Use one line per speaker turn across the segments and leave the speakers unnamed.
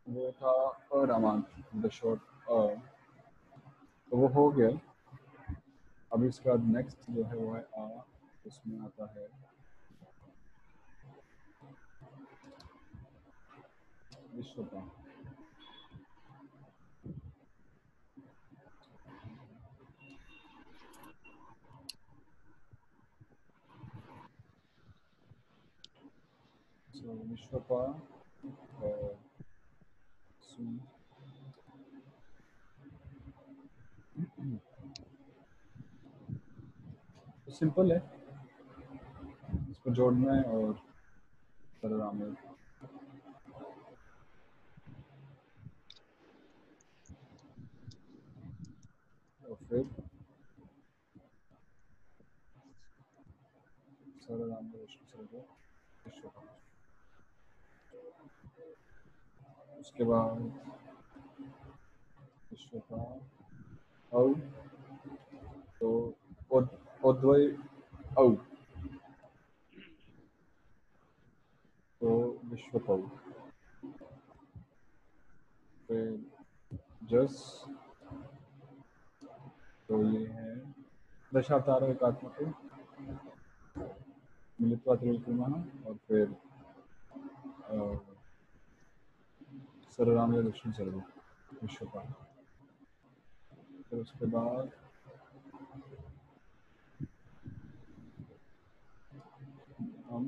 वो था अरामांत, the short तो वो हो गया। अब इसके बाद नेक्स्ट जो है वो है आ, उसमें आता है विश्वका। सो विश्वका तो सिंपल है, इसको जोड़ना है और सरराम है। और फिर सरराम में विष्णु सर्व विश्वका। उसके बाद विश्वका औ, तो औद्वय औ, तो विश्वपौ। फिर जस, तो ये है दशावतार एकात्मक मिलित्वा त्रिविक्रमः। और फिर सरराम या विष्णु सर्व विश्वका। फिर उसके बाद हम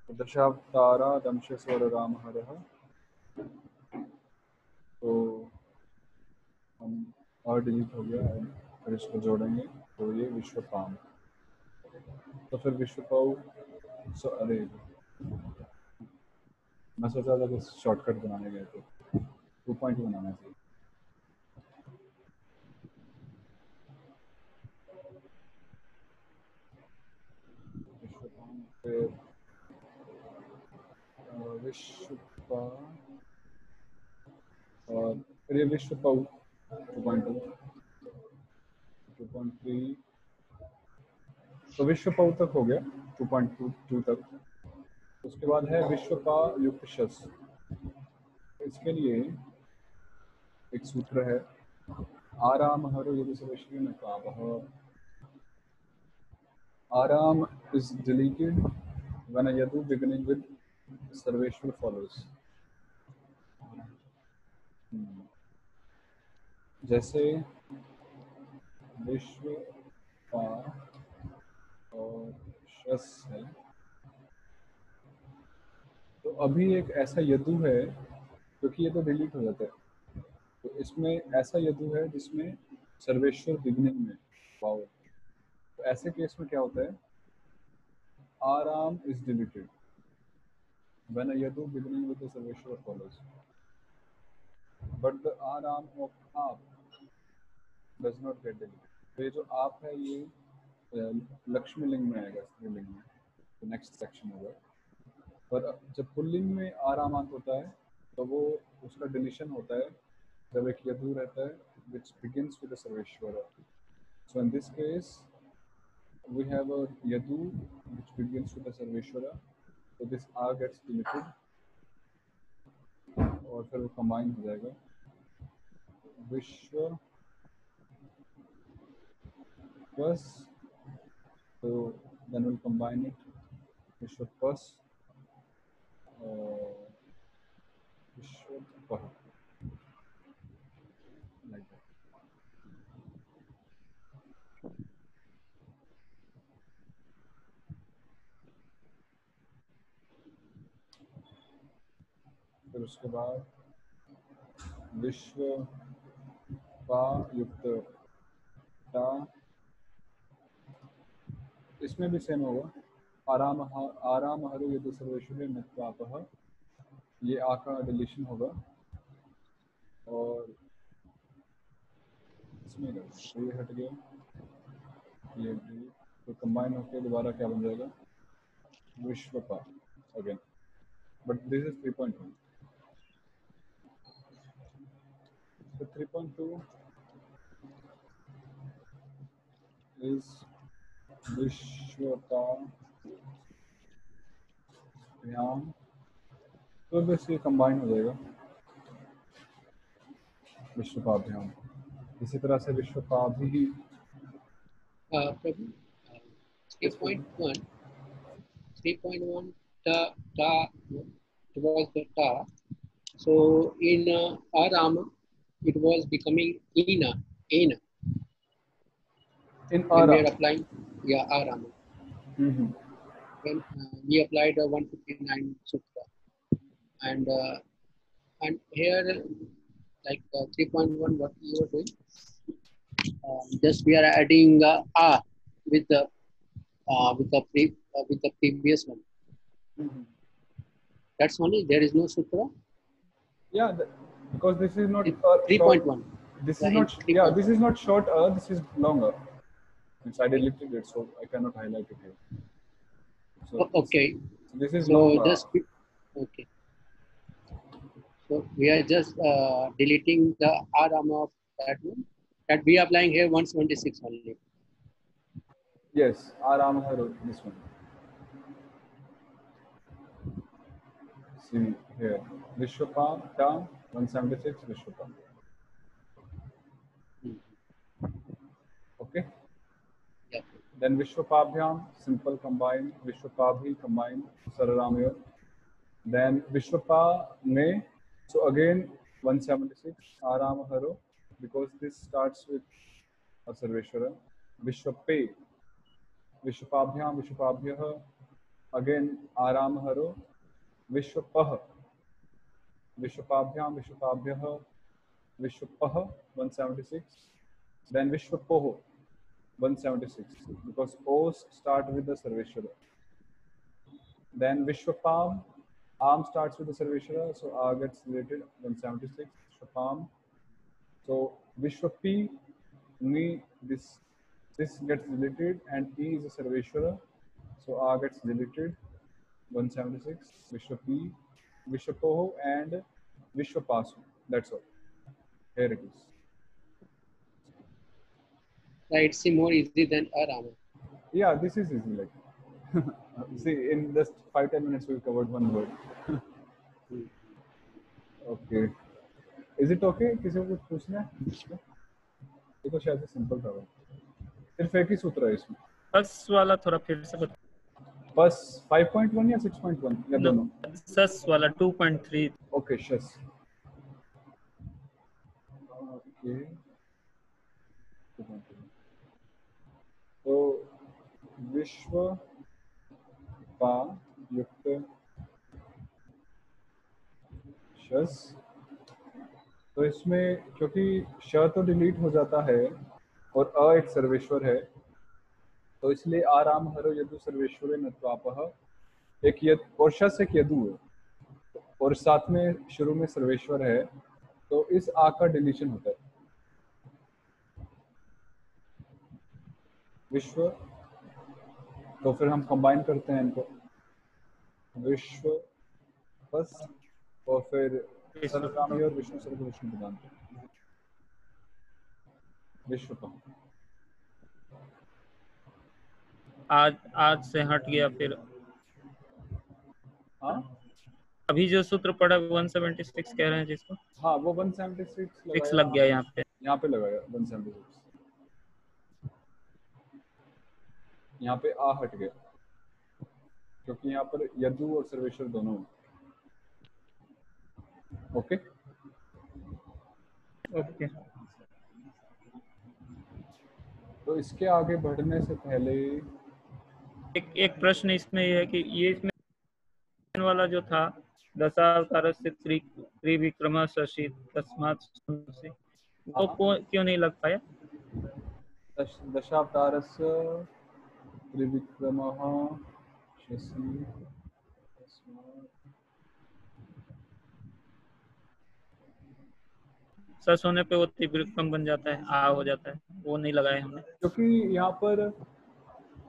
दशावतारा दंशेश्वर राम हरः, तो हम और डिलीट हो गया और फिर इसको जोड़ेंगे तो ये विश्वपाम। तो फिर विश्वपाऊ, अरे मैं सोच रहा था कि शॉर्टकट बनाने गए थे, 2 पॉइंट बनाना चाहिए। विश्वपाम, फिर विश्वपा, और फिर ये विश्वपाऊ 2.2, 2.3। तो विश्वपाऊ तक हो गया 2.2 तक। उसके बाद है विश्वपा युक्त शस। इसके लिए एक सूत्र है, आराम हरो यदि सर्वेश्वरी न कामः। आराम is deleted when a yadu beginning with Sarveshwar follows। जैसे विश्व पा और शस है, तो अभी एक ऐसा यदु है क्योंकि ये तो डिलीट हो जाता है, तो इसमें ऐसा यदु है जिसमें सर्वेश्वर बिगनिंग में वाओ। तो ऐसे केस में क्या होता है, आराम is deleted when a yadu beginning with the Sarveshwar follows, but the आराम of आप does not get deleted। तो ये जो आप है ये लक्ष्मी लिंग में आएगा, स्त्रीलिंग में, तो नेक्स्ट सेक्शन होगा। पर जब पुल्लिंग में आरामांत होता है तो वो उसका डिलीशन होता है जब एक यदु रहता है which begins with the Sarveshwar. So in this case we have a yadu which begins with the Sarveshwar, so this R gets deleted और फिर वो कंबाइन हो जाएगा विश्व plus, so then we'll combine it विश्व plus विश्व like that। फिर उसके बाद विश्व पा युक्त टा, इसमें भी सेम होगा, आराम आराम हरु यदि सर्वेश्वरी नत्वापः, ये आ का डिलीशन होगा और इसमें तो ये हट गया, ये तो कंबाइन होकर दोबारा क्या बन जाएगा, विश्वपा अगेन, बट दिस इज 3.1। तो 3.2 इज विश्वपा याम, तो बस ये कंबाइन हो जाएगा विश्वपाभ्याम। इसी तरह से विश्वपाभि।
Prabhu, 3.1, 3.1, ta, it was the ta. So in Arama, it was becoming ena. In
Ara.
we are applying, yeah, Arama. When we applied 159 sutra, and here like 3.1, what you are doing, just we are adding a with the previous one. That's only, there is no sutra.
Yeah, because this is not
3.1.
This is not, yeah, this is not short this is longer. I deleted it, so I cannot highlight it here. So
okay.
This is
so
long.
Just okay. So we are just deleting the Arama of that one. That we are applying here 176 only.
Yes, Aram Haro, this one. See here, Vishwapam, Tam, 176, Vishwapam. Okay?
Yeah.
Then Vishwapabhyam, simple combine, Vishwapabhi combine, Sararamaya. Then Vishwapa Ne, so again 176, Aram Haro, because this starts with a Sarveshwara. Vishwape, Vishwapabhyam, Vishwapabhyah, again Aram Haro, Vishwapah, Vishwapabhyam, Vishwapabhyah, Vishwapah, 176. Then Vishwapoh, 176, because O's start with the Sarveshwara. Then Vishwapam, Am starts with the Sarveshwara, so A gets related, 176, Vishwapam. So Vishwapi, Ni, this gets deleted, and E is a Sarveshwara, so A gets deleted, 176, Vishwapi, Vishwapoho, and Vishwapasu. That's all. Here it is.
It's more easy than Arama.
Yeah, this is easy. Like, see, in just 5-10 minutes we covered one word. Okay. Is it okay? किसी को कुछ पूछना है? ये तो शायद simple था। सिर्फ एक ही सूत्र है इसमें।
बस वाला थोड़ा फिर से बता।
बस 5.1 या 6.1 या दोनों?
सस वाला 2.3।
ओके, शस। ओके। तो विश्व पा युक्त शस, तो इसमें क्योंकि श तो डिलीट हो जाता है और अ एक सर्वेश्वर है, तो इसलिए आराम हरो यदु सर्वेश्वर नत्वापह, एक यद और शस एक यदु है और साथ में शुरू में सर्वेश्वर है, तो इस आ का डिलीशन होता है। विश्व, तो फिर हम कंबाइन करते हैं इनको, विश्व बस, और फिर सर्वकामी और विष्णु सर्व विष्णु प्रदान, विश्वपम।
आज से हट गया फिर।
हाँ,
अभी जो सूत्र पड़ा 176 कह रहे हैं जिसको,
हाँ वो 176
लग गया यहाँ पे
लगाया 176, यहाँ पे आ हट गया क्योंकि यहाँ पर यदु और सर्वेश्वर दोनों। Okay
okay.
तो इसके आगे बढ़ने से पहले
एक प्रश्न इसमें ये है कि ये इसमें वाला जो था दशावतार से त्रिविक्रम शशि तस्मात् से, वो क्यों नहीं लग पाया?
दशावतार त्रिविक्रम शशि
सस होने पे वो त्रिविक्रम बन जाता है, आ हो जाता है, वो नहीं लगाया हमने
क्योंकि यहाँ पर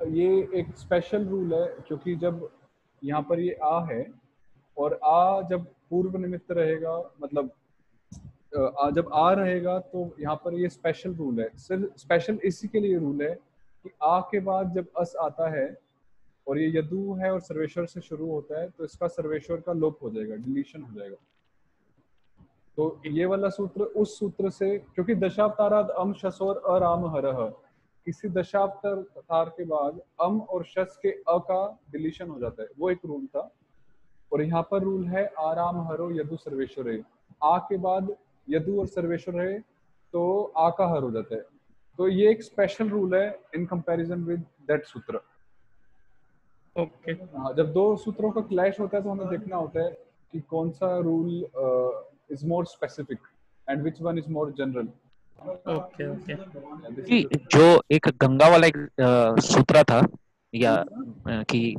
ये एक स्पेशल रूल है, क्योंकि जब यहाँ पर ये आ है और आ जब पूर्व निमित्त रहेगा, मतलब जब आ रहेगा, तो यहाँ पर ये स्पेशल रूल है। सिर्फ स्पेशल इसी के लिए रूल है कि आ के बाद जब अस आता है और ये यदु है और सर्वेश्वर से शुरू होता है, तो इसका सर्वेश्वर का लोप हो जाएगा, डिलीशन हो जाएगा। तो ये वाला सूत्र उस सूत्र से, क्योंकि दशावताराद अम शस और अराम हरह, किसी दशावतार के बाद अम और शस के अ का डिलीशन हो जाता है, वो एक रूल था। और यहाँ पर रूल है आराम हरो यदु सर्वेश्वरे, आ के बाद यदु और सर्वेश्वर है तो आ का हर हो जाता है। तो ये एक स्पेशल रूल है इन कंपैरिजन विद दैट सूत्र।
ओके
हाँ, जब दो सूत्रों का क्लैश होता है तो हमें देखना होता है कि कौन सा rule is more specific and which one is more general.
Okay okay
कि जो एक गंगा वाला एक सूत्र था या कि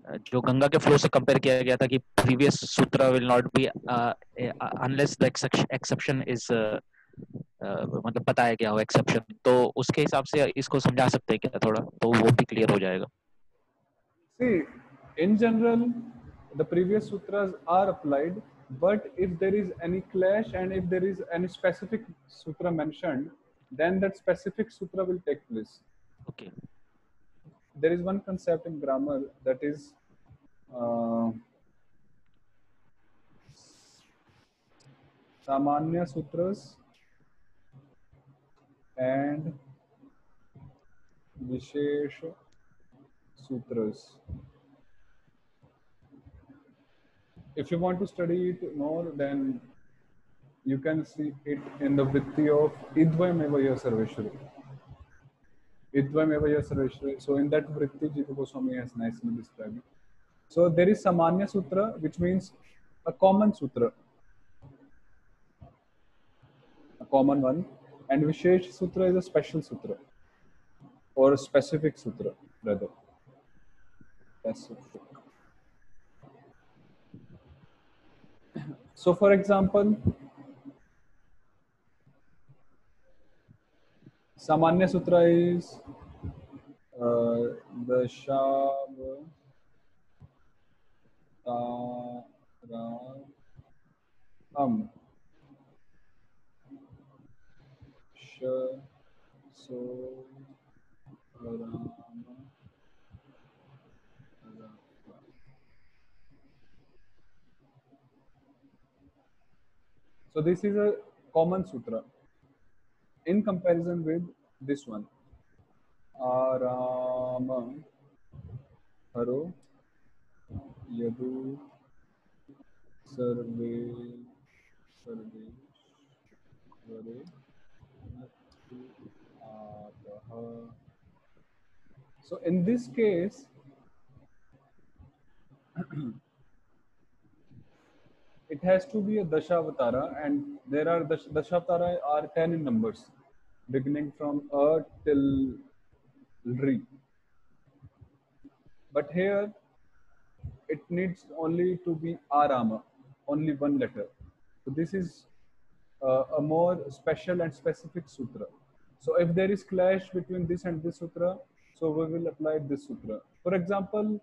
जो गंगा के फ्लो से कंपेयर किया गया था कि प्रीवियस सूत्र will not be unless the exception is मतलब बताया गया हो एक्सेप्शन, तो उसके हिसाब से इसको समझा सकते हैं क्या थोड़ा, तो वो भी क्लियर हो जाएगा।
See, in general, the previous sutras are applied, but if there is any clash and if there is any specific sutra mentioned, then that specific sutra will take place.
Okay.
There is one concept in grammar that is Samanya Sutras and Vishesh Sutras. If you want to study it more, then you can see it in the vritti of Idvayamevaya Sarveshwari. Idvayamevaya Sarveshwari. So in that vritti, Jiva Goswami has nicely described it. So there is Samanya Sutra, which means a common sutra, a common one, and Vishesh Sutra is a special sutra, or a specific sutra, rather. Specific. So for example, Samanya Sutra is Dashavatam So Rama. So this is a common sutra in comparison with this one. Arama Haro Yadu Sarve Vare Apaha. So in this case, it has to be a Dashavatara, and there are Dashavatara are 10 in numbers, beginning from A till Ri. But here it needs only to be Arama, only one letter. So this is a more special and specific sutra. So if there is clash between this and this sutra, so we will apply this sutra. For example,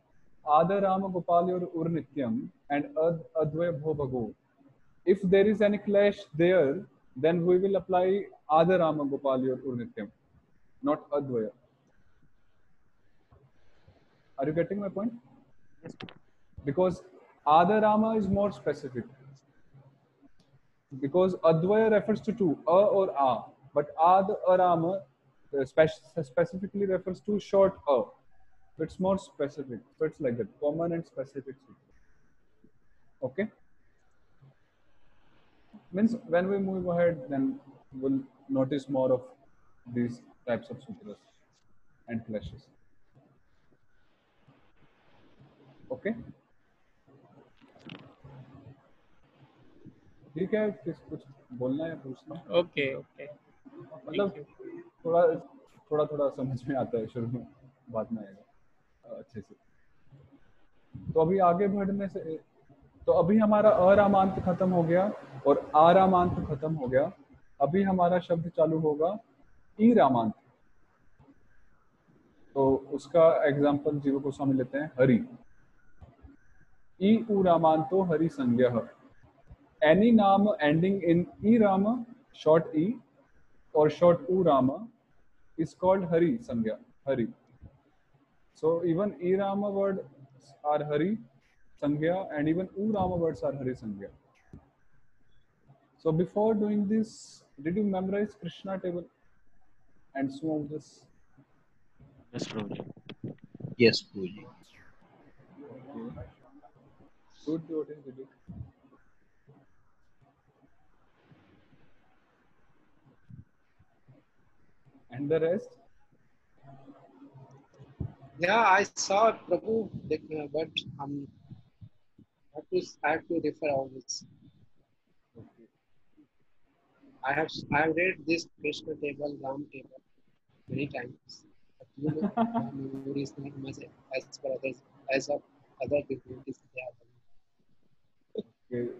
Ada Rama Gopalyor Urnityam and Advaya Bhobago. If there is any clash there, then we will apply Ada Rama Gopalyor Urnityam, not Advaya. Are you getting my point? Because Ada Rama is more specific. Because Advaya refers to two, A or A, but Ad Arama specifically refers to short A. So it's more specific. So it's like that, common and specific. Okay? Means when we move ahead, then we'll notice more of these types of sutras and clashes. Okay? ठीक है, कुछ बोलना है पूछना?
Okay okay
मतलब थोड़ा थोड़ा समझ में आता है शुरू में, बाद में आएगा अच्छे से। तो अभी आगे बढ़ने से, तो अभी हमारा अरामांत खत्म हो गया और आरामांत खत्म हो गया। अभी हमारा शब्द चालू होगा ई रामांत। तो उसका एग्जांपल जीव गोस्वामी लेते हैं, हरि। ई उ रामांतो हरि संज्ञः। Any नाम ending in e rama, short e or short u rama, is called hari sangya, hari. So even e rama words are hari sangya and even u rama words are hari sangya. So before doing this, did you memorize Krishna table and some of this?
Yes, Prabhuji.
Yes, Guruji.
Okay. Good devotees did it. And the rest?
Yeah, I saw Prabhu, but I have to refer all this.
Okay.
I have read this Krishna table, Ram table many times. But you know, my memory is not much as per others as of other devotees they have.
Okay.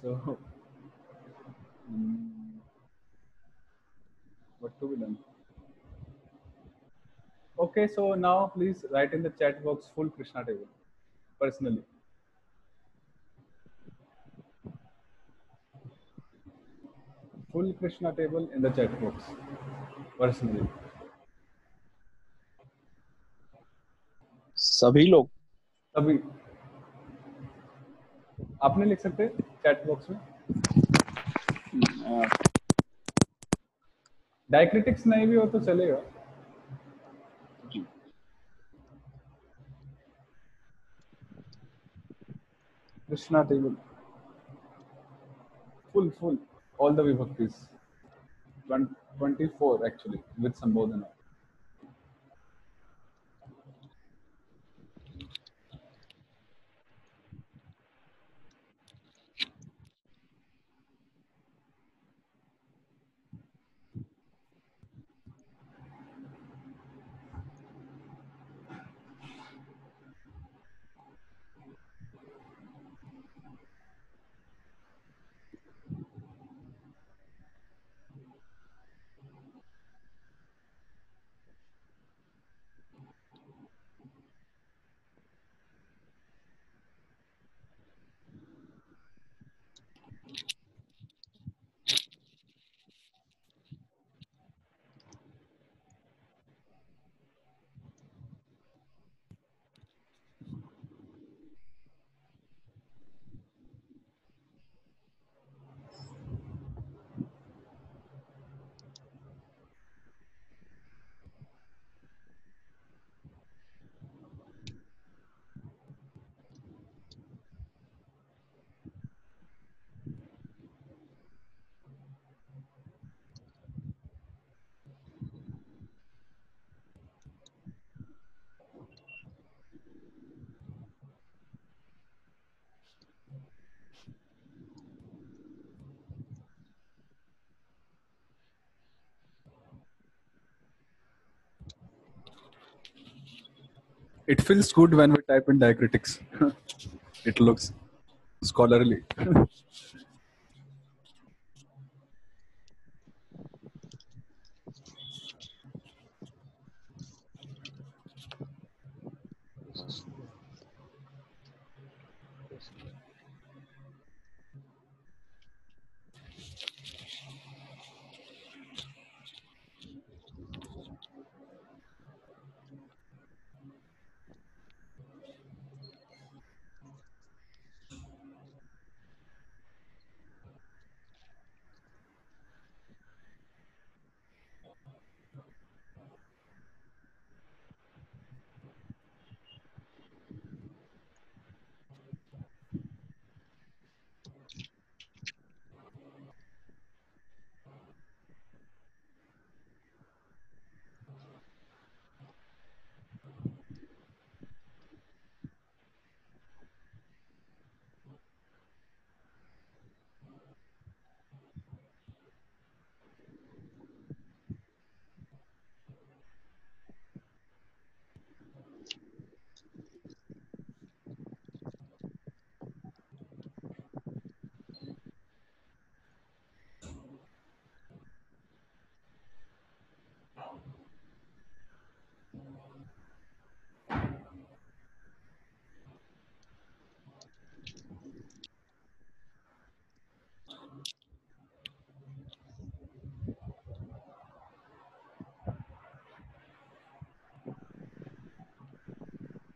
So, mm, what to be done? Okay, so now please write in the chat box full Krishna table personally. Full Krishna table in the chat box personally.
सभी लोग
अभी आपने लिख सकते हैं chat box में. Diacritics नहीं भी हो तो चलेगा. Krishna table. Full. All the vibhaktis. 24 actually with Sambodhana. It feels good when we type in diacritics. It looks scholarly.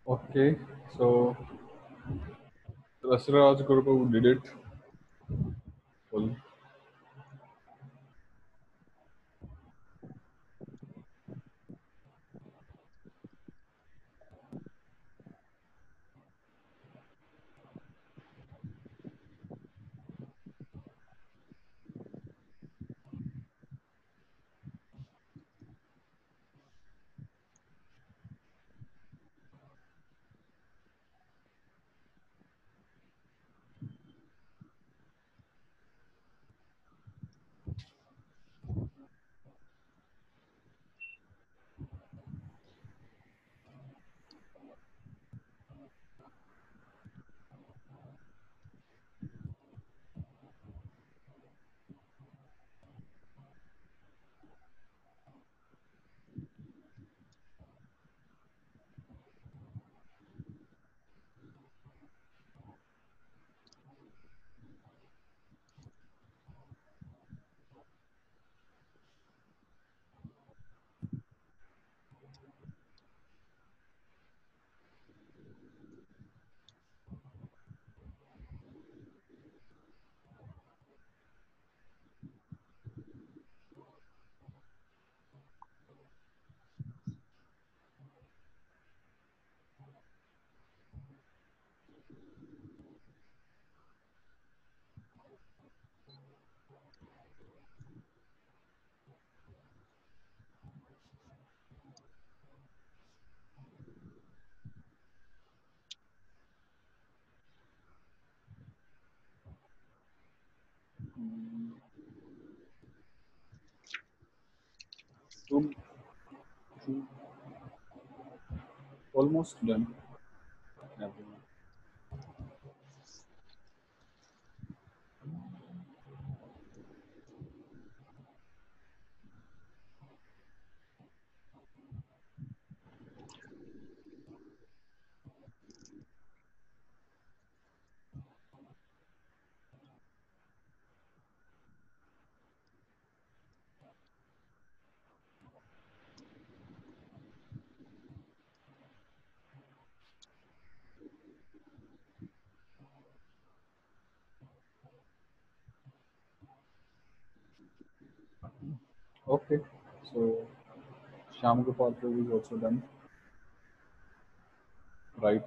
Okay, so Rasraj Guru did it. Full. तुम almost done. Okay, so Shyamagopal Prabhu is also done, right?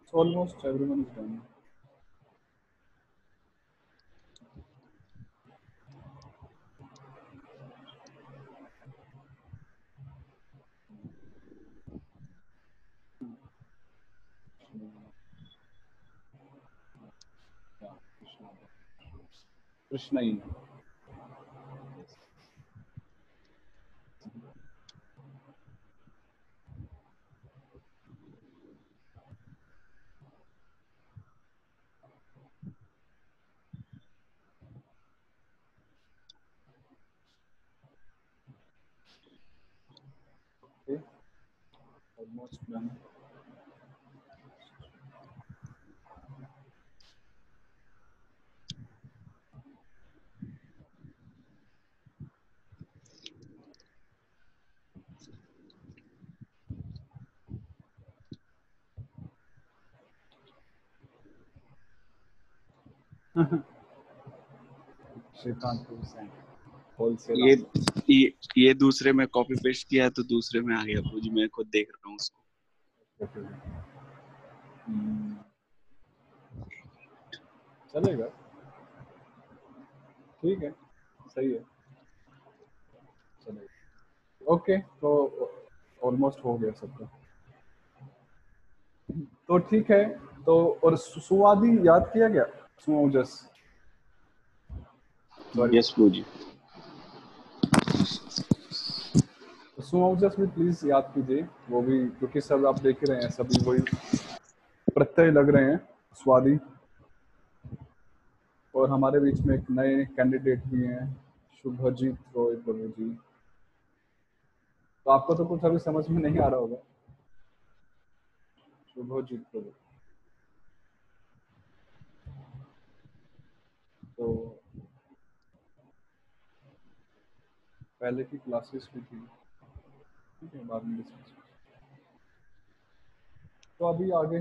So almost everyone is done. Yeah, Krishna. Okay, almost done. Shrikant Singh, wholesale
ये
answer.
ये दूसरे में copy paste किया है तो दूसरे में आ गया जी, मैं खुद देख रहा हूँ उसको।
Okay. चलेगा, ठीक है, सही है, चलेगा। ओके, तो ऑलमोस्ट हो गया सबका, तो ठीक है। तो और सुवादी याद किया गया? सुओजस, सॉरी,
यस प्रभु जी।
सुओजस भी प्लीज याद कीजिए, वो भी, क्योंकि सब आप देख ही रहे हैं, सभी वही प्रत्यय लग रहे हैं, स्वादी। और हमारे बीच में एक नए कैंडिडेट भी हैं, शुभजीत रॉय प्रभु जी। तो आपको तो कुछ अभी समझ में नहीं आ रहा होगा। शुभजीत प्रभु, तो पहले की क्लासेस भी थी, ठीक है, बाद में डिस्कस। तो अभी आगे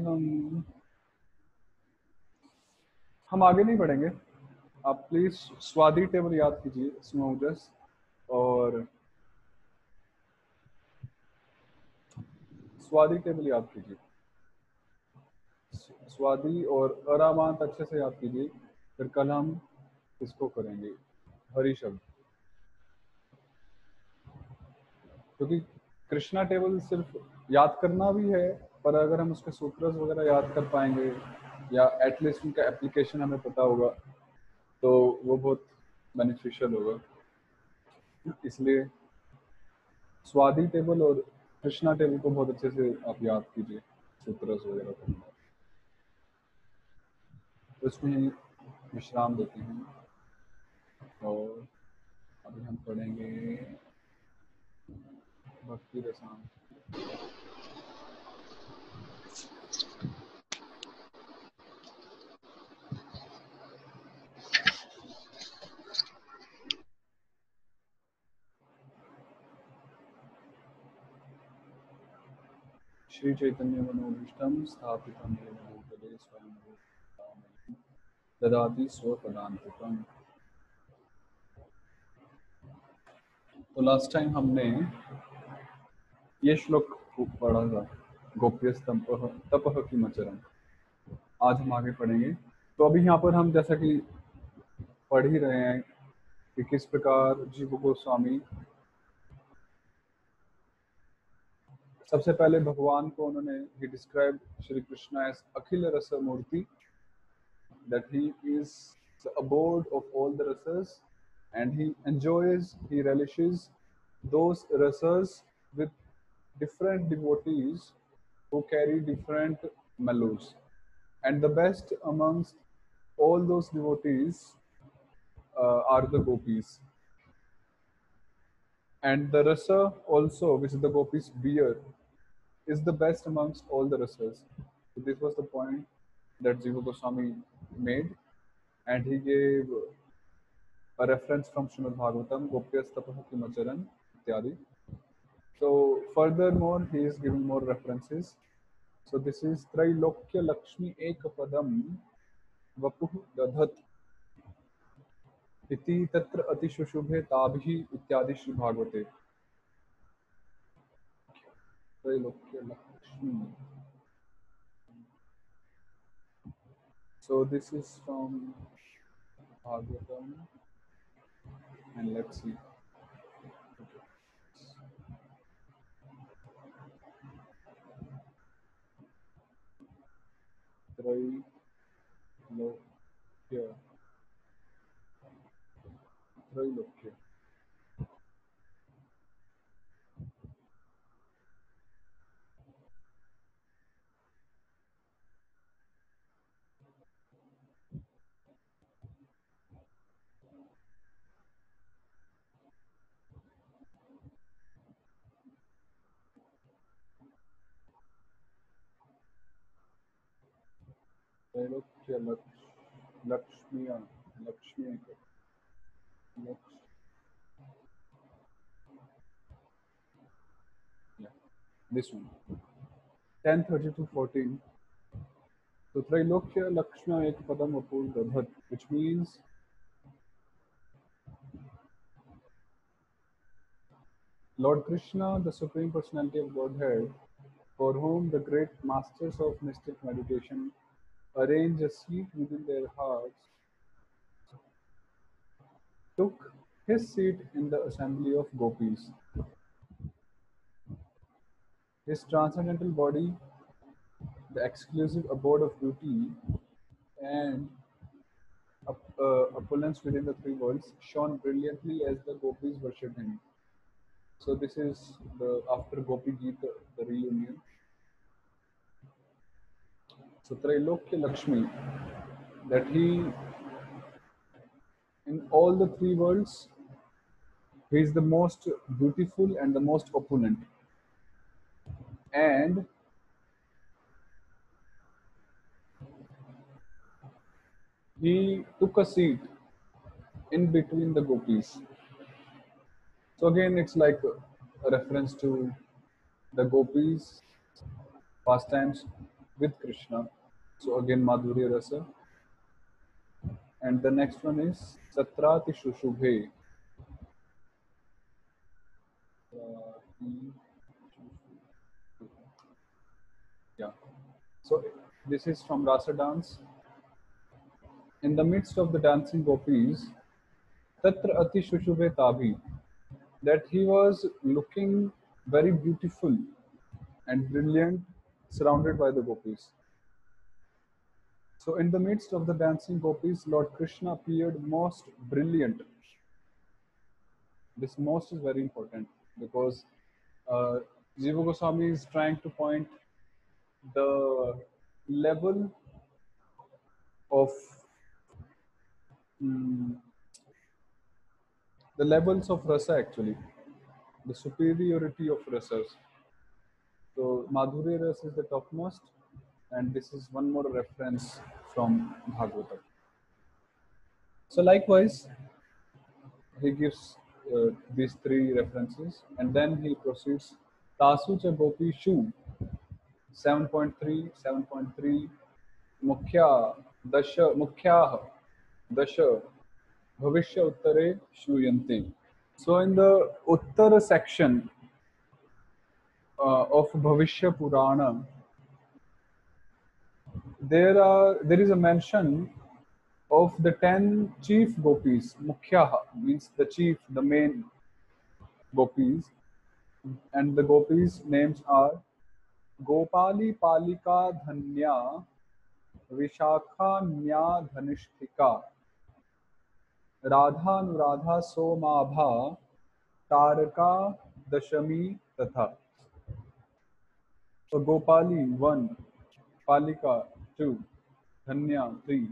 हम आगे नहीं बढ़ेंगे। आप प्लीज स्वादी टेबल याद कीजिए, स्मोजस, और स्वादी टेबल याद कीजिए, स्वादी और अरामांत अच्छे से याद कीजिए। फिर कल हम इसको करेंगे, हरि शब्द, क्योंकि कृष्णा टेबल सिर्फ याद करना भी है, पर अगर हम उसके सूत्रस वगैरह याद कर पाएंगे, या एटलीस्ट उनका एप्लीकेशन हमें पता होगा, तो वो बहुत बेनिफिशियल होगा। इसलिए स्वादी टेबल और कृष्णा टेबल को बहुत अच्छे से आप याद कीजिए, सूत्रस वगैरह को। तो इसमें ही विश्राम देते हैं, और अभी हम पढ़ेंगे भक्ति रसायन। श्री चैतन्य मनोभीष्टं स्थापितं येन भूतले स्वयं रूपं ददाति स्वपदान्तिकम्। तो लास्ट टाइम हमने ये श्लोक पढ़ा था, गोप्यस्तंपः तपः किमचरम्। आज हम आगे पढ़ेंगे। तो अभी यहाँ पर हम जैसा कि पढ़ ही रहे हैं कि किस प्रकार जीव गोस्वामी सबसे पहले भगवान को उन्होंने he described Shri Krishna as Akhila Rasa Murti, that he is the abode of all the rasas and he enjoys, he relishes those rasas with different devotees who carry different mellows. And the best amongst all those devotees are the gopis. And the rasa also, which the gopis bear, is the best amongst all the rasas. So this was the point that Jiva Goswami made, and he gave a reference from Srimad Bhagavatam, Gopyastapaha Kimacharan, ityadi. So furthermore, he is giving more references. So this is Trailokya Lakshmi Ekapadam Vapuh Dadhat Iti Tatra Atishusubhe Tabhi Ityadi Shri Bhagavate. Trailokya Lakshmi. So this is from Bhagavatam, and let's see. Trailokya. Trailokya. Trailokya Lakshmiya. Lakshmi. Yeah, this one. 10:32:14. So Trailokya Lakshmi Ekapadam Vapur Dadhat, which means Lord Krishna, the Supreme Personality of Godhead, for whom the great masters of mystic meditation arrange a seat within their hearts, took his seat in the assembly of gopis. His transcendental body, the exclusive abode of beauty, and opulence within the three worlds, shone brilliantly as the gopis worshipped him. So this is the after Gopi Gita, the reunion. So Trailokya Lakshmi, that he, in all the three worlds, he is the most beautiful and the most opulent. And he took a seat in between the gopis. So again, it's like a reference to the gopis pastimes with Krishna. So again, Madhurya Rasa. And the next one is Satrati Shushubhe. Yeah. So this is from Rasa dance. In the midst of the dancing gopis, Tatra Ati Shushubhe Tabhi, that he was looking very beautiful and brilliant, surrounded by the gopis. So in the midst of the dancing gopis, Lord Krishna appeared most brilliant. This most is very important because Jiva Goswami is trying to point the level of the levels of rasa, actually, the superiority of rasas. So Madhurya Rasa is the topmost, and this is one more reference from Bhagavatam. So likewise, he gives these three references, and then he proceeds. Tasu cha gopi shu 7.3, 7.3, Mukhya Dasha Mukhyah Dasha Bhavishya Uttare Shruyante. So in the Uttara section of Bhavishya Purana, there is a mention of the 10 chief gopis. Mukhyaha means the chief, the main gopis. And the gopis' names are Gopali Palika Dhanya Vishakha Nya Dhanishtika Radha Anuradha Somabha Taraka Dashami Tatha. So Gopali 1, Palika 2, Dhanya 3,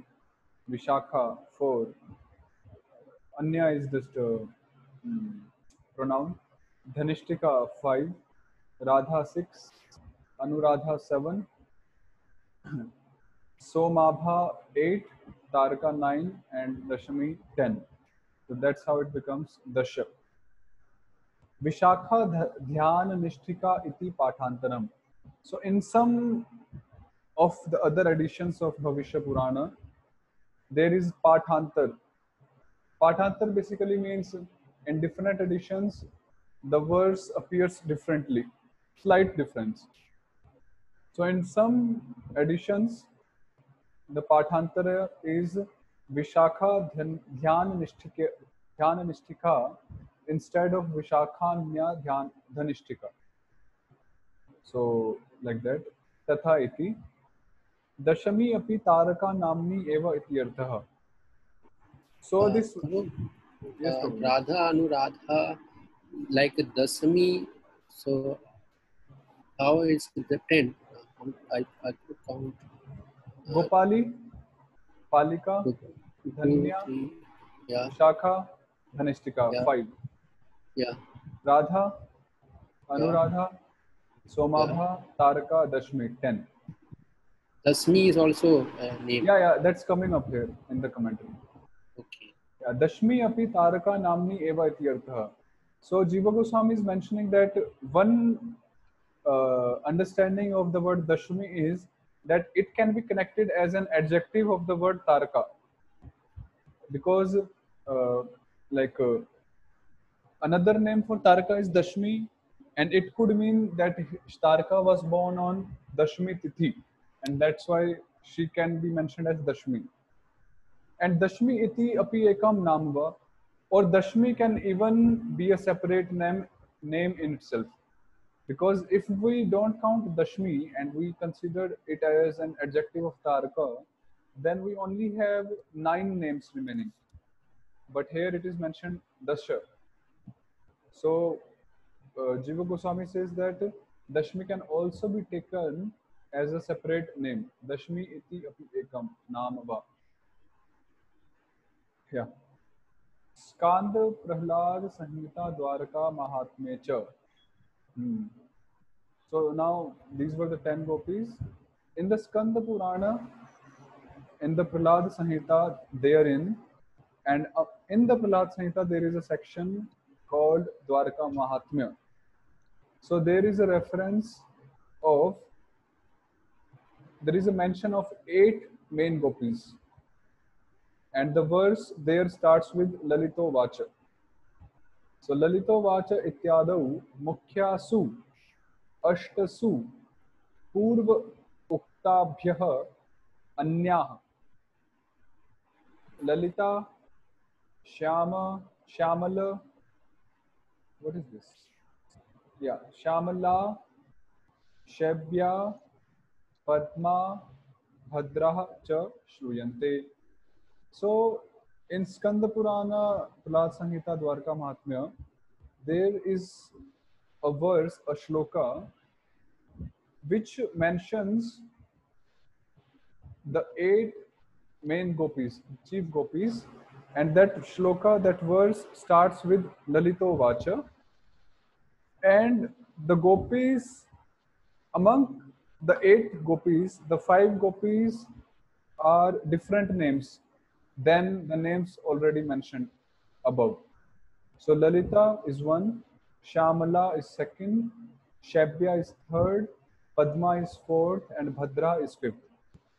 Vishakha 4. Anya is just a pronoun. Dhanishtika 5, Radha 6, Anuradha 7, Somabha 8, Taraka 9, and Dashami 10. So that's how it becomes Dasha. Vishakha Dhyan Nishtika iti Pathantaram. So in some of the other editions of Bhavishya Purana, there is Pathantar. Pathantar basically means in different editions, the verse appears differently, slight difference. So in some editions, the Patantara is Vishakha Dhyana Nishtika instead of Vishakha Nya Dhanishtika. So like that. Tatha iti. Dashami api Taraka namni eva iti artha. So this
Prabhu,
yes, Prabhu.
Radha Anuradha, like Dasami, so how is the 10? I could count.
Gopali, Palika,
Two,
Dhanya,
three, yeah,
Vishakha, Dhanishtika,
Yeah.
5.
yeah,
Radha, Anuradha, Somabha, Taraka, Dashmi, 10.
Dasmi is also a name.
Yeah, that's coming up here in the commentary.
Okay.
Yeah, Dashmi api Taraka namni eva iti artha. So Jiva Goswami is mentioning that one understanding of the word Dashmi is that it can be connected as an adjective of the word Taraka. Because another name for Taraka is Dashmi, and it could mean that Taraka was born on Dashmi Tithi, and that's why she can be mentioned as Dashmi. And Dashmi iti api ekam namva, or Dashmi can even be a separate name in itself. Because if we don't count Dashmi and we consider it as an adjective of Taraka, then we only have 9 names remaining. But here it is mentioned Dasha. So Jiva Goswami says that Dashmi can also be taken as a separate name. Dashmi iti api ekam namava. Yeah. Skanda Prahlad Sanhita Dwarka Mahatmya cha. So now these were the 10 gopis. In the Skanda Purana, in the Prahlad Sanhita, therein, and in the Prahlad Sanhita, there is a section called Dwarka Mahatmya. So there is a reference of, there is a mention of 8 main gopis. And the verse there starts with Lalito Vacha. So Lalito Vacha ityadau mukhyasu ashtasu purva uktabhyah anyah Lalita Shyama Shyamala, what is this? Yeah, Shyamala Shebya Padma Bhadrah cha Shruyante. So in Skanda Purana, Prahlad Sanhita, Dwarka Mahatmya, there is a verse, a shloka, which mentions the 8 main gopis, chief gopis, and that shloka, that verse starts with Lalito Vacha, and the gopis, among the 8 gopis, the 5 gopis are different names than the names already mentioned above. So Lalita is 1, Shyamala is 2nd, Shebya is 3rd, Padma is 4th, and Bhadra is 5th.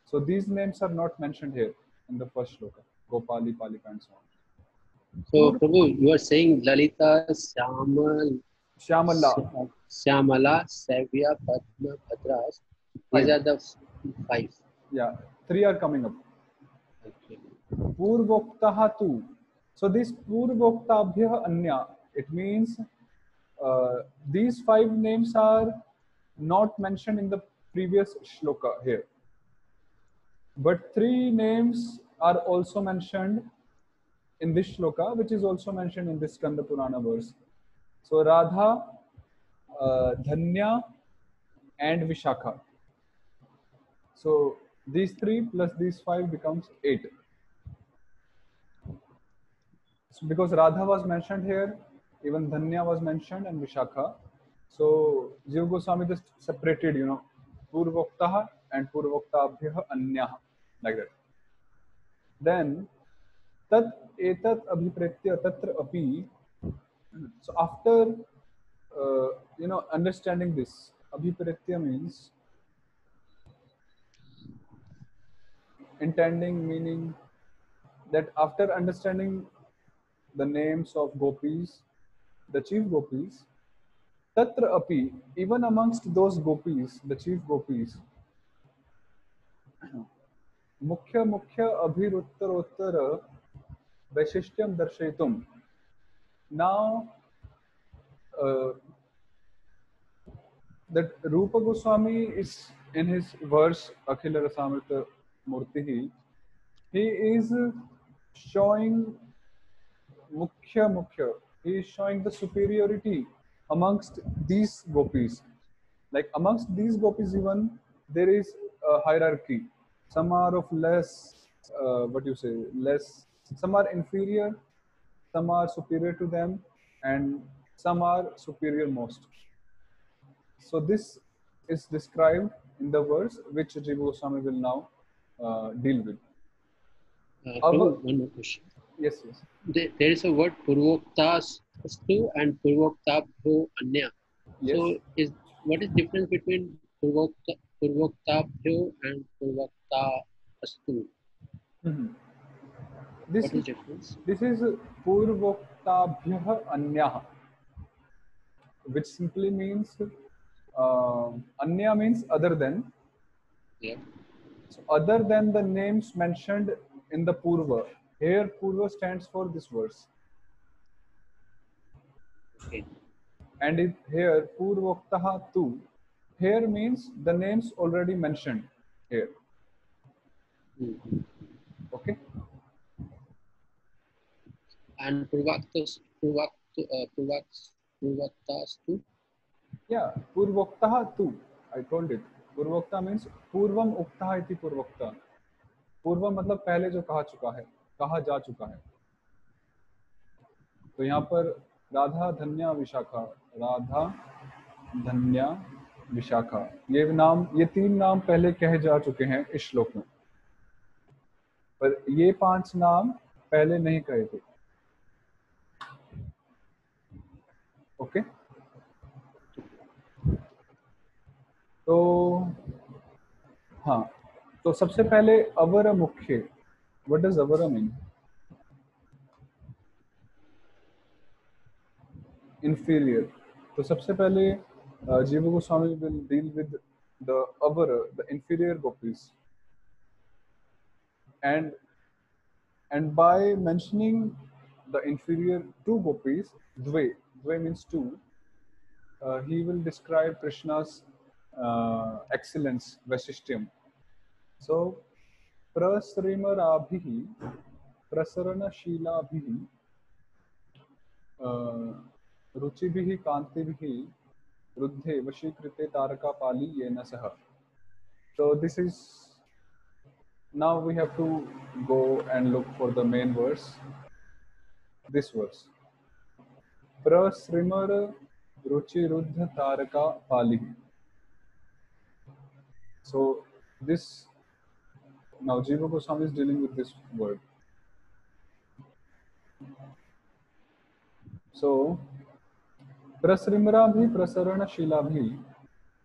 So these names are not mentioned here in the first shloka, Gopali, Palika, and so on.
So Prabhu, you are saying Lalita,
Shyamala.
Shyamala, Savya, Padma, Bhadras. These
5.
are the 5.
Yeah, 3 are coming up.
Okay.
Purvoktaha tu. So this Purvoktabhyah Anya, it means these 5 names are not mentioned in the previous shloka here, but 3 names are also mentioned in this shloka, which is also mentioned in this Skanda Purana verse. So Radha, Dhanya, and Vishakha. So these 3 plus these 5 becomes 8. So because Radha was mentioned here, even Dhanya was mentioned and Vishakha. So Jiva Goswami just separated, Purvoktaha and Purvoktabhyah Anyah, like that. Then Tat Etat Abhipretya Tatra Api. So after understanding this, Abhipretya means intending, meaning that after understanding the names of gopis, the chief gopis, Tatra api, even amongst those gopis, the chief gopis, mukhya mukhya abhiruttarottara vaishishtyam darshayitum. Now, that Rupa Goswami is in his verse Akhila Rasamrita Murtihi, he is showing mukhya. He is showing the superiority amongst these gopis. Like amongst these gopis, even there is a hierarchy. Some are of less, less. Some are inferior, some are superior to them, and some are superior most. So this is described in the verse which Jiva Goswami will now deal with.
Prabhu, one more question.
Yes.
There is a word Purvoktastu and Purvoktabhyo Anya.
Yes.
So what is difference between Purvoktabhyo and Purvoktastu?
Mm-hmm.
What is difference?
This is Purvoktabhyah Anyah, which simply means Anya means other than.
Yeah.
So other than the names mentioned in the Purva. Here Purva stands for this verse.
Okay.
And here Purvoktaha tu, here means the names already mentioned here.
Mm-hmm.
Okay.
And Purvoktastu?
Yeah, Purvoktaha tu. I told it. Purvokta means Purvam Uktaha iti Purvokta. पूर्व मतलब पहले जो कहा चुका है, कहा जा चुका है. तो यहाँ पर राधा धन्या विशाखा, राधा धन्या विशाखा, ये 3 नाम पहले कहे जा चुके हैं इस श्लोक में, पर ये 5 नाम पहले नहीं कहे थे. ओके. तो हाँ, तो सबसे पहले अवर मुख्य. What does our mean? inferior. तो सबसे पहले Jiva Goswami will deal with the inferior gopis, and by mentioning the inferior 2 gopis, Dve means 2, he will describe Krishna's excellence, Vaishishtyam. So prasrimaraabhihi prasaranashilaabhihi रुचिभिः कांतिभिः रुद्धे वशीकृते तारकापाली येन सह. So this is, now we have to go and look for the main verse, this verse. Prasrimar ruchi ruddha taraka pali. So this, now Jiva Goswami is dealing with this word. So Prasrimara bhi, Prasarana Shila bhi.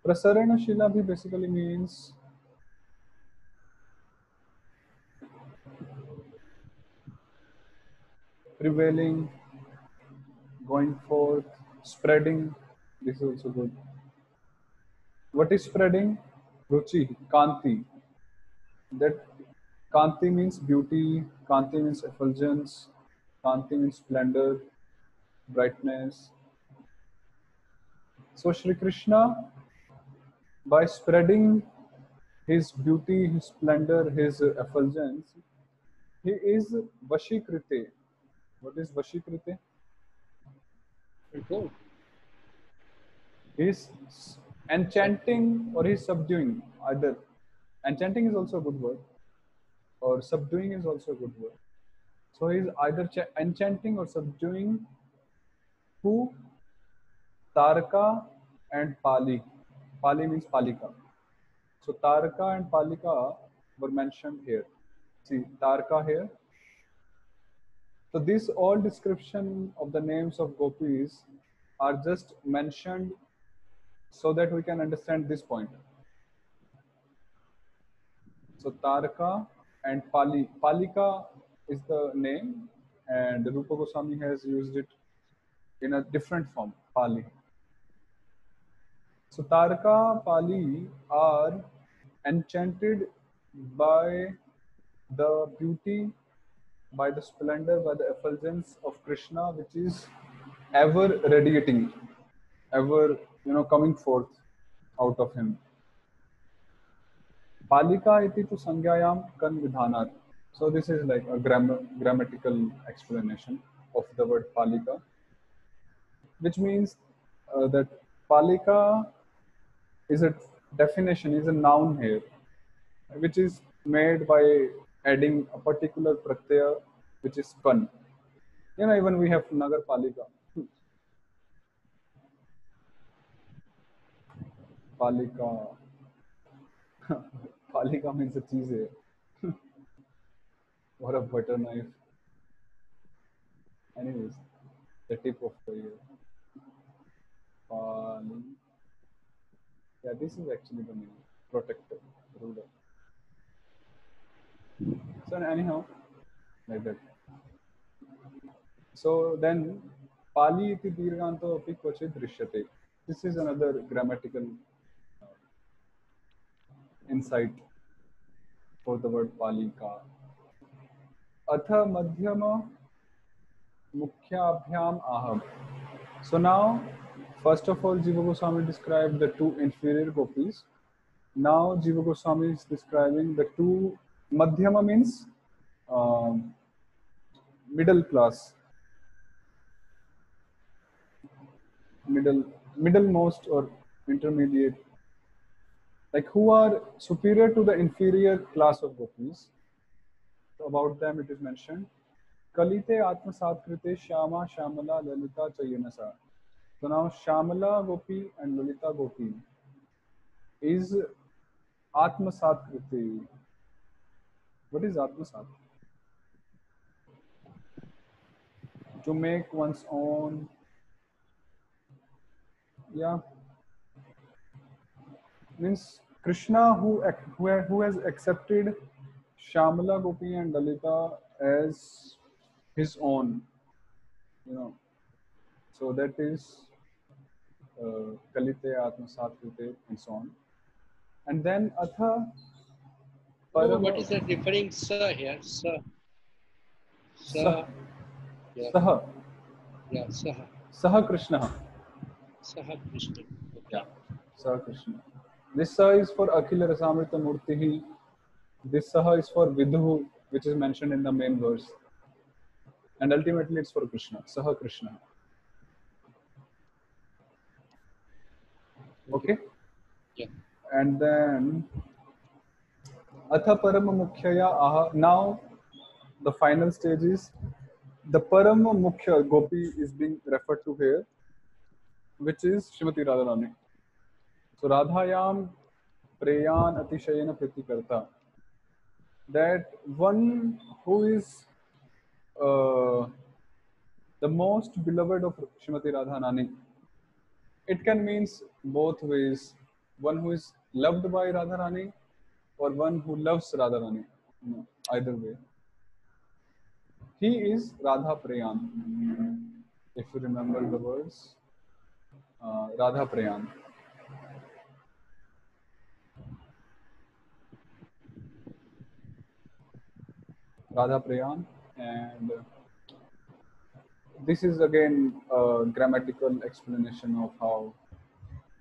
Prasarana Shila bhi basically means prevailing, going forth, spreading. This is also good. What is spreading? Ruchi, Kanti. That Kanti means beauty, Kanti means effulgence, Kanti means splendor, brightness. So Shri Krishna, by spreading his beauty, his splendor, his effulgence, he is Vashikrite. What is Vashikrite?
Control.
He's enchanting or he's subduing. Either enchanting is also a good word, or subduing is also a good word. So he's either enchanting or subduing who? Taraka and Pali. Pali means Palika. So Taraka and Palika were mentioned here. See Taraka here. So these all description of the names of gopis are just mentioned so that we can understand this point. So Taraka and Pali. Palika is the name, and Rupa Goswami has used it in a different form, Pali. So Taraka, Pali are enchanted by the beauty, by the splendor, by the effulgence of Krishna, which is ever radiating, ever coming forth out of him. Palika iti tu sangyayam kan vidhanat. So this is like a grammatical explanation of the word Palika, which means that Palika is a definition, is a noun here, which is made by adding a particular pratyaya, which is kan. Even we have Nagar Palika. Palika. Palika means a cheese here. Or a butter knife. Anyways, the tip of the ear. Pali. Yeah, this is actually the meaning. Protector, ruler. So anyhow, like that. So then, Pali iti dirghanto api kvachit drishyate. This is another grammatical insight for the word Palika. Atha madhyama mukhyabhyam aham. So now, first of all, Jiva Goswami described the two inferior gopis. Now Jiva Goswami is describing the two. Madhyama means middle class, middlemost or intermediate, like who are superior to the inferior class of gopis. So about them it is mentioned, Kalite Atmasatkrite Shama Shamala Lalita Chayanasa. So now Shamala Gopi and Lalita Gopi is Atmasatkrite. What is Atmasat? To make one's own. Yeah. Means Krishna who has accepted Shamala Gopi and Lalita as his own, so that is Kalite Atmasatkrite and so on. And then Atha
No, what is that referring sir here? Sir. Sir. Yeah.
Saha.
Yeah, Saha.
Saha Krishna.
Saha Krishna. Okay.
Yeah. Saha Krishna. This Saha is for Akhila Rasamrita Murtihi. This Saha is for Vidhu, which is mentioned in the main verse. And ultimately it's for Krishna. Saha Krishna. Okay?
Yeah.
And then Atha Parama Mukhyaya Aha. Now the final stage is the Parama Mukhya Gopi is being referred to here, which is Srimati Radharani. So Radhayam Preyan Atishayana Pritikarta. That one who is the most beloved of Srimati Radharani. It can means both ways. One who is loved by Radharani or one who loves Radharani. Either way. He is Radha Preyan. If you remember the words, Radha Preyan. Radha Preyan, and this is again a grammatical explanation of how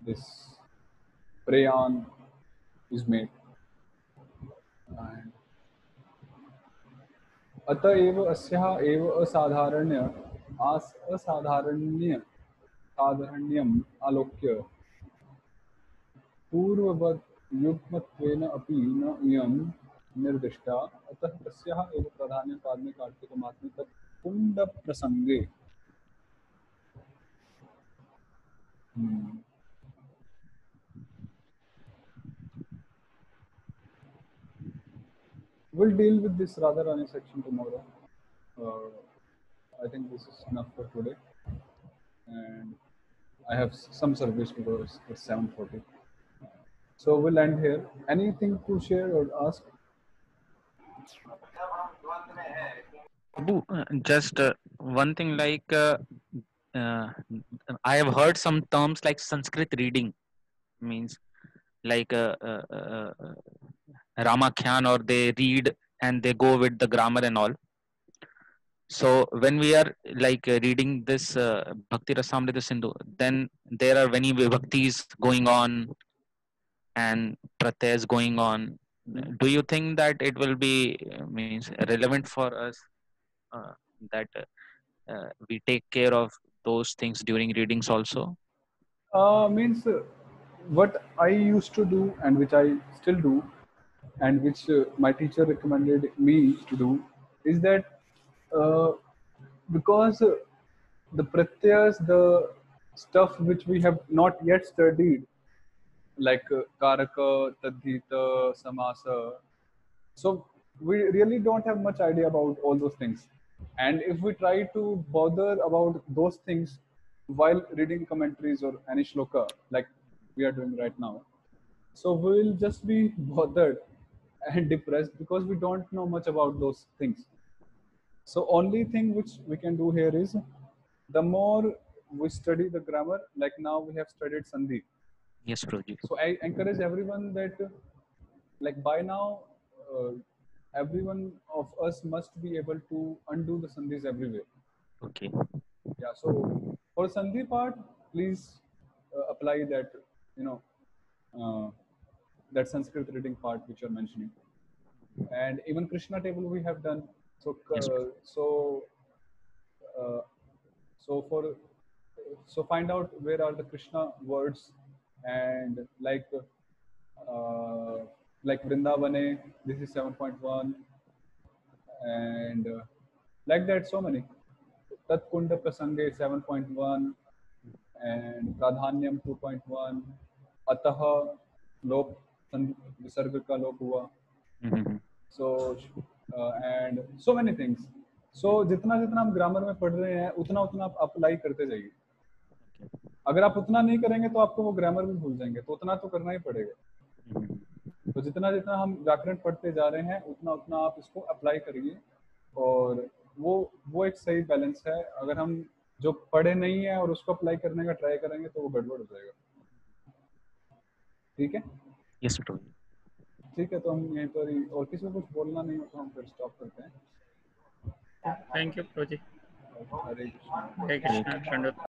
this Prayan is made. And अतएव अस्याः एव साधारण्यम् आलोक्य पूर्ववत् युग्मत्वेन अपि न इयं निर्दिष्टा, अतः तस्याः एव प्राधान्यं पादमे कार्तिकमात्मे तत् कुण्डप्रसङ्गे। We'll deal with this Radharani section tomorrow. I think this is enough for today, and I have some service to go. It's 7:40. So we'll end here. Anything to share or ask?
Prabhu, just one thing, like I have heard some terms like Sanskrit reading, means like Ramakyan, or they read and they go with the grammar and all. So when we are like reading this Bhakti Rasamrita Sindhu, then there are many vibhaktis going on and pratyas going on. Do you think that it will be means relevant for us that we take care of those things during readings also?
Means what I used to do and which I still do, and which my teacher recommended me to do, is that because the pratyas, the stuff which we have not yet studied, like karaka, tadhita, samasa, so we really don't have much idea about all those things. And if we try to bother about those things while reading commentaries or any shloka, like we are doing right now, so we'll just be bothered and depressed because we don't know much about those things. So only thing which we can do here is, the more we study the grammar, like now we have studied Sandhi.
Yes, Prabhuji.
So I encourage everyone that, like by now, everyone of us must be able to undo the Sandhis everywhere.
Okay.
Yeah. So for Sandhi part, please apply that, that Sanskrit reading part which you're mentioning. And even Krishna table we have done. So
Yes.
So find out where are the Krishna words, and like Vrindavane, this is 7.1, and like that, so many. Tat Kunda Prasange 7.1, and Pradhanyam 2.1, Ataha Lok Visarga ka Lok hua.
Mm-hmm.
So and so many things. So जितना जितना हम grammar में पढ़ रहे हैं, उतना उतना आप अप्लाई करते जाइए. अगर आप उतना नहीं करेंगे तो आपको वो ग्रामर भी भूल जाएंगे, तो उतना तो करना ही पड़ेगा. तो जितना जितना हम व्याकरण पढ़ते जा रहे हैं, उतना उतना आप इसको अप्लाई करिए, और वो एक सही बैलेंस है. अगर हम जो पढ़े नहीं है और उसको अप्लाई करने का ट्राई करेंगे तो वो गड़बड़ हो जाएगा. ठीक है.
Yes, Prabhuji.
ठीक है, तो हम यहीं पर ही, और किसी को कुछ बोलना नहीं हो तो हम फिर स्टॉप करते हैं.
थैंक यू प्रोजी.
हरे कृष्णा.
हरे कृष्णा.